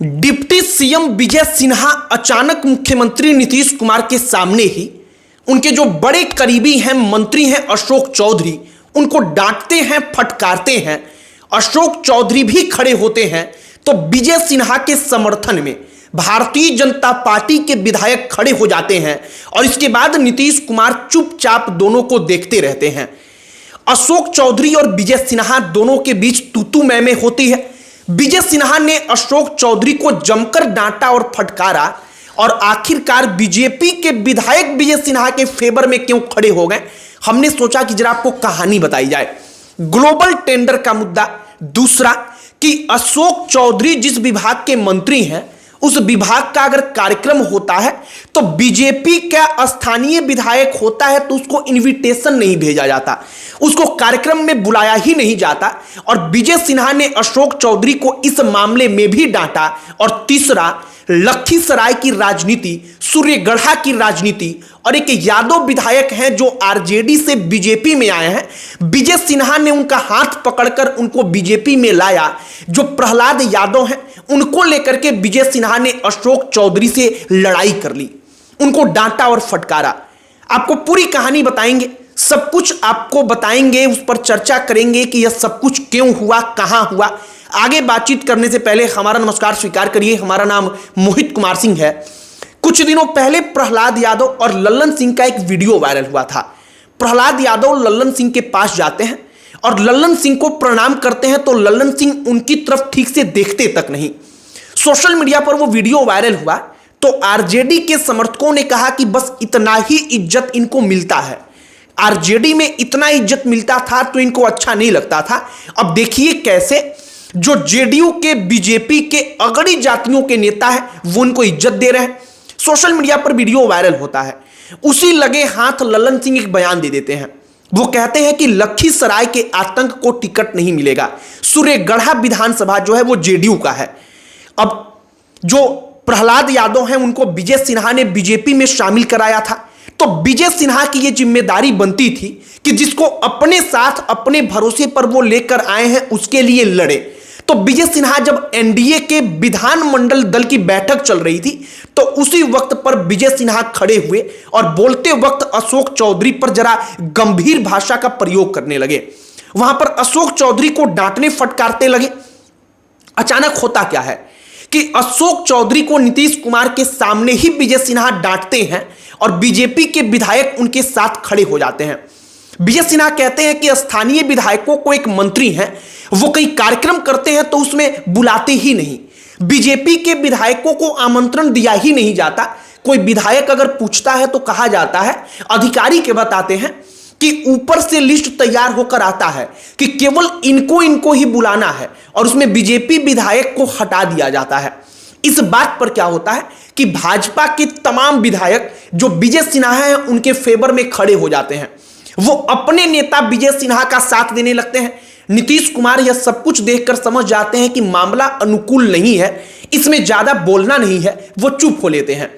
Deputy CM Vijay Sinha अचानक मुख्यमंत्री नीतीश कुमार के सामने ही उनके जो बड़े करीबी हैं मंत्री हैं अशोक चौधरी, उनको डांटते हैं, फटकारते हैं। अशोक चौधरी भी खड़े होते हैं तो विजय सिन्हा के समर्थन में भारतीय जनता पार्टी के विधायक खड़े हो जाते हैं और इसके बाद नीतीश कुमार चुपचाप दोनों को देखते रहते हैं। अशोक चौधरी और विजय सिन्हा दोनों के बीच तू मैं होती है। विजय सिन्हा ने अशोक चौधरी को जमकर डांटा और फटकारा और आखिरकार बीजेपी के विधायक विजय सिन्हा के फेवर में क्यों खड़े हो गए, हमने सोचा कि जरा आपको कहानी बताई जाए। ग्लोबल टेंडर का मुद्दा, दूसरा कि अशोक चौधरी जिस विभाग के मंत्री हैं उस विभाग का अगर कार्यक्रम होता है तो बीजेपी का स्थानीय विधायक होता है तो उसको इनविटेशन नहीं भेजा जाता, उसको कार्यक्रम में बुलाया ही नहीं जाता। और विजय सिन्हा ने अशोक चौधरी को इस मामले में भी डांटा। और तीसरा, लखीसराय की राजनीति, सूर्यगढ़ा की राजनीति और एक यादव विधायक हैं जो आरजेडी से बीजेपी में आए हैं, विजय सिन्हा ने उनका हाथ पकड़कर उनको बीजेपी में लाया। जो प्रहलाद यादव हैं उनको लेकर के विजय सिन्हा ने अशोक चौधरी से लड़ाई कर ली, उनको डांटा और फटकारा। आपको पूरी कहानी बताएंगे, सब कुछ आपको बताएंगे, उस पर चर्चा करेंगे कि यह सब कुछ क्यों हुआ, कहां हुआ। आगे बातचीत करने से पहले हमारा नमस्कार स्वीकार करिए। हमारा नाम मोहित कुमार सिंह है। कुछ दिनों पहले प्रहलाद यादव और लल्लन सिंह का एक वीडियो वायरल हुआ था। प्रहलाद यादव लल्लन सिंह के पास जाते हैं और लल्लन सिंह को प्रणाम करते हैं तो लल्लन सिंह उनकी तरफ ठीक से देखते तक नहीं। सोशल मीडिया पर वो वीडियो वायरल हुआ तो आरजेडी के समर्थकों ने कहा कि बस इतना ही इज्जत इनको मिलता है, आरजेडी में इतना इज्जत मिलता था तो इनको अच्छा नहीं लगता था। अब देखिए कैसे जो जेडीयू के, बीजेपी के अगड़ी जातियों के नेता है वो उनको इज्जत दे रहे हैं। सोशल मीडिया पर वीडियो वायरल होता है, उसी लगे हाथ लल्लन सिंह एक बयान दे देते हैं। वो कहते हैं कि लखीसराय के आतंक को टिकट नहीं मिलेगा, सूर्यगढ़ा विधानसभा जो है वो जेडीयू का है। अब जो प्रहलाद यादव हैं उनको विजय सिन्हा ने बीजेपी में शामिल कराया था तो विजय सिन्हा की यह जिम्मेदारी बनती थी कि जिसको अपने साथ अपने भरोसे पर वो लेकर आए हैं उसके लिए लड़े। तो विजय सिन्हा जब एनडीए के विधानमंडल दल की बैठक चल रही थी तो उसी वक्त पर विजय सिन्हा खड़े हुए और बोलते वक्त अशोक चौधरी पर जरा गंभीर भाषा का प्रयोग करने लगे। वहां पर अशोक चौधरी को डांटने फटकारते लगे। अचानक होता क्या है कि अशोक चौधरी को नीतीश कुमार के सामने ही विजय सिन्हा डांटते हैं और बीजेपी के विधायक उनके साथ खड़े हो जाते हैं। विजय सिन्हा कहते हैं कि स्थानीय विधायकों को, एक मंत्री हैं वो कई कार्यक्रम करते हैं तो उसमें बुलाते ही नहीं, बीजेपी के विधायकों को आमंत्रण दिया ही नहीं जाता। कोई विधायक अगर पूछता है तो कहा जाता है, अधिकारी के बताते हैं कि ऊपर से लिस्ट तैयार होकर आता है कि केवल इनको ही बुलाना है और उसमें बीजेपी विधायक को हटा दिया जाता है। इस बात पर क्या होता है कि भाजपा के तमाम विधायक जो विजय सिन्हा हैं उनके फेवर में खड़े हो जाते हैं, वो अपने नेता विजय सिन्हा का साथ देने लगते हैं। नीतीश कुमार यह सब कुछ देखकर समझ जाते हैं कि मामला अनुकूल नहीं है, इसमें ज्यादा बोलना नहीं है, वो चुप हो लेते हैं।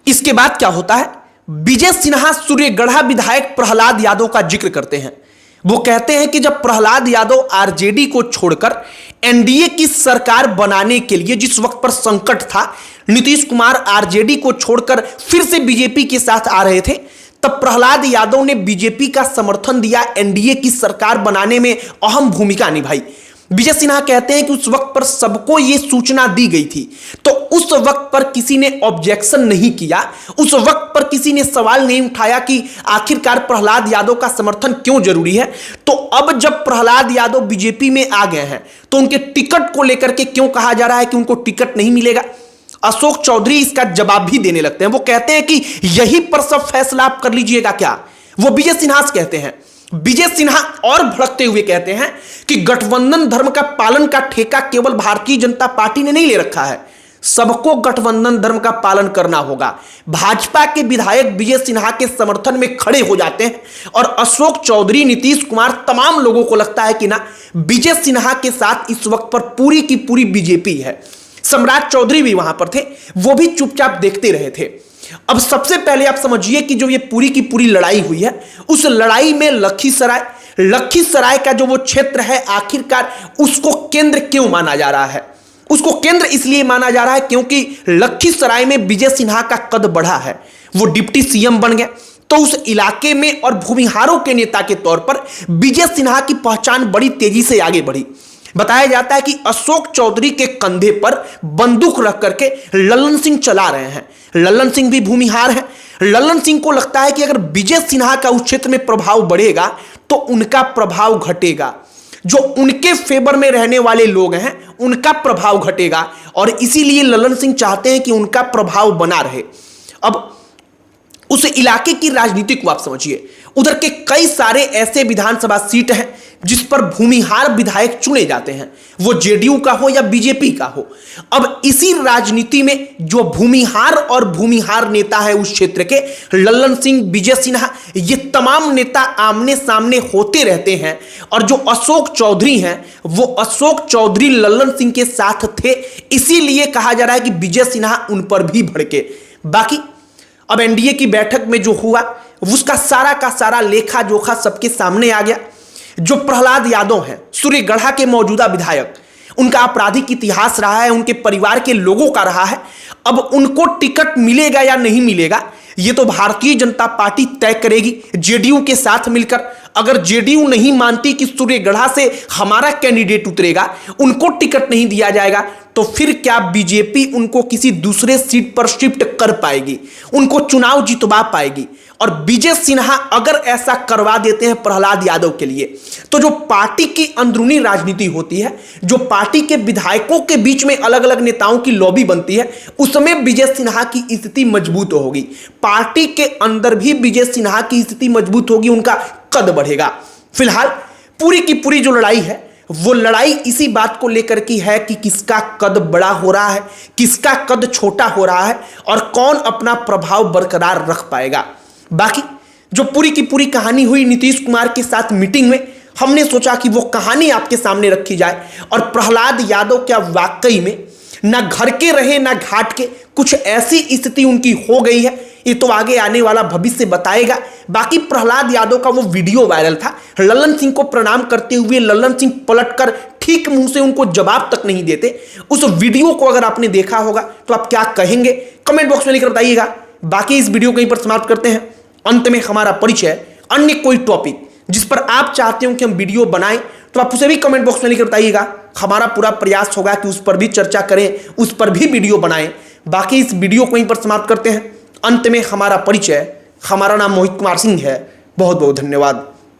इसके बाद क्या होता है, विजय सिन्हा सूर्यगढ़ा विधायक प्रहलाद यादव का जिक्र करते हैं। वो कहते हैं कि जब प्रहलाद यादव आरजेडी को छोड़कर एनडीए की सरकार बनाने के लिए जिस वक्त पर संकट था, नीतीश कुमार आरजेडी को छोड़कर फिर से बीजेपी के साथ आ रहे थे, तब प्रहलाद यादव ने बीजेपी का समर्थन दिया, एनडीए की सरकार बनाने में अहम भूमिका निभाई। विजय सिन्हा कहते हैं कि उस वक्त पर सबको यह सूचना दी गई थी तो उस वक्त पर किसी ने ऑब्जेक्शन नहीं किया, उस वक्त पर किसी ने सवाल नहीं उठाया कि आखिरकार प्रहलाद यादव का समर्थन क्यों जरूरी है। तो अब जब प्रहलाद यादव बीजेपी में आ गए हैं तो उनके टिकट को लेकर के क्यों कहा जा रहा है कि उनको टिकट नहीं मिलेगा। अशोक चौधरी इसका जवाब भी देने लगते हैं। वो कहते हैं कि यही पर सब फैसला आप कर लीजिएगा क्या, वो विजय सिन्हा से कहते हैं। विजय सिन्हा और भड़कते हुए कहते हैं कि गठबंधन धर्म का पालन का ठेका केवल भारतीय जनता पार्टी ने नहीं ले रखा है, सबको गठबंधन धर्म का पालन करना होगा। भाजपा के विधायक विजय सिन्हा के समर्थन में खड़े हो जाते हैं और अशोक चौधरी, नीतीश कुमार, तमाम लोगों को लगता है कि ना विजय सिन्हा के साथ इस वक्त पर पूरी की पूरी बीजेपी है। सम्राट चौधरी भी वहां पर थे, वो भी चुपचाप देखते रहे थे। अब सबसे पहले आप समझिए कि जो ये पूरी की पूरी लड़ाई हुई है, उस लड़ाई में लखीसराय का जो वो क्षेत्र है, आखिरकार उसको केंद्र क्यों माना जा रहा है। उसको केंद्र इसलिए माना जा रहा है क्योंकि लखीसराय में विजय सिन्हा का कद बढ़ा है, वो डिप्टी सीएम बन गए, तो उस इलाके में और भूमिहारों के नेता के तौर पर विजय सिन्हा की पहचान बड़ी तेजी से आगे बढ़ी। बताया जाता है कि अशोक चौधरी के कंधे पर बंदूक रख करके लल्लन सिंह चला रहे हैं। लल्लन सिंह भी भूमिहार हैं। लल्लन सिंह को लगता है कि अगर विजय सिन्हा का उस क्षेत्र में प्रभाव बढ़ेगा तो उनका प्रभाव घटेगा, जो उनके फेवर में रहने वाले लोग हैं उनका प्रभाव घटेगा, और इसीलिए लल्लन सिंह चाहते हैं कि उनका प्रभाव बना रहे। अब उस इलाके की राजनीति को आप समझिए, उधर के कई सारे ऐसे विधानसभा सीट हैं जिस पर भूमिहार विधायक चुने जाते हैं, वो जेडीयू का हो या बीजेपी का हो। अब इसी राजनीति में जो भूमिहार नेता है उस क्षेत्र के, लल्लन सिंह, विजय सिन्हा, ये तमाम नेता आमने सामने होते रहते हैं, और जो अशोक चौधरी हैं वो अशोक चौधरी लल्लन सिंह के साथ थे, इसीलिए कहा जा रहा है कि विजय सिन्हा उन पर भी भड़के। बाकी अब एनडीए की बैठक में जो हुआ उसका सारा का सारा लेखा जोखा सबके सामने आ गया। जो प्रहलाद यादव हैं, सूर्यगढ़ा के मौजूदा विधायक, उनका आपराधिक इतिहास रहा है, उनके परिवार के लोगों का रहा है। अब उनको टिकट मिलेगा या नहीं मिलेगा ये तो भारतीय जनता पार्टी तय करेगी जेडीयू के साथ मिलकर। अगर जेडीयू नहीं मानती कि सूर्यगढ़ा से हमारा कैंडिडेट उतरेगा, उनको टिकट नहीं दिया जाएगा, तो फिर क्या बीजेपी उनको किसी दूसरे सीट पर शिफ्ट कर पाएगी, उनको चुनाव जितवा पाएगी? और विजय सिन्हा अगर ऐसा करवा देते हैं प्रहलाद यादव के लिए, तो जो पार्टी की अंदरूनी राजनीति होती है, जो पार्टी के विधायकों के बीच में अलग अलग नेताओं की लॉबी बनती है, उसमें विजय सिन्हा की स्थिति मजबूत होगी। पार्टी के अंदर भी विजय सिन्हा की स्थिति मजबूत होगी, उनका कद बढ़ेगा। फिलहाल पूरी की पूरी जो लड़ाई है वो लड़ाई इसी बात को लेकर की है कि किसका कद बड़ा हो रहा है, किसका कद छोटा हो रहा है, और कौन अपना प्रभाव बरकरार रख पाएगा। बाकी जो पूरी की पूरी कहानी हुई नीतीश कुमार के साथ मीटिंग में, हमने सोचा कि वो कहानी आपके सामने रखी जाए। और प्रहलाद यादव क्या वाकई में ना घर के रहे ना घाट के, कुछ ऐसी स्थिति उनकी हो गई है, ये तो आगे आने वाला भविष्य बताएगा। बाकी प्रहलाद यादव का वो वीडियो वायरल था, लल्लन सिंह को प्रणाम करते हुए लल्लन सिंह पलटकर ठीक मुंह से उनको जवाब तक नहीं देते। उस वीडियो को अगर आपने देखा होगा तो आप क्या कहेंगे, कमेंट बॉक्स में लिखकर बताइएगा। बाकी इस वीडियो को यहीं पर समाप्त करते हैं। अंत में हमारा परिचय, अन्य कोई टॉपिक जिस पर आप चाहते हो कि हम वीडियो बनाएं तो आप उसे भी कमेंट बॉक्स में लिखकर बताइएगा। हमारा पूरा प्रयास होगा कि उस पर भी चर्चा करें, उस पर भी वीडियो बनाएं। बाकी इस वीडियो को यहीं पर समाप्त करते हैं। अंत में हमारा परिचय, हमारा नाम मोहित कुमार सिंह है। बहुत बहुत धन्यवाद।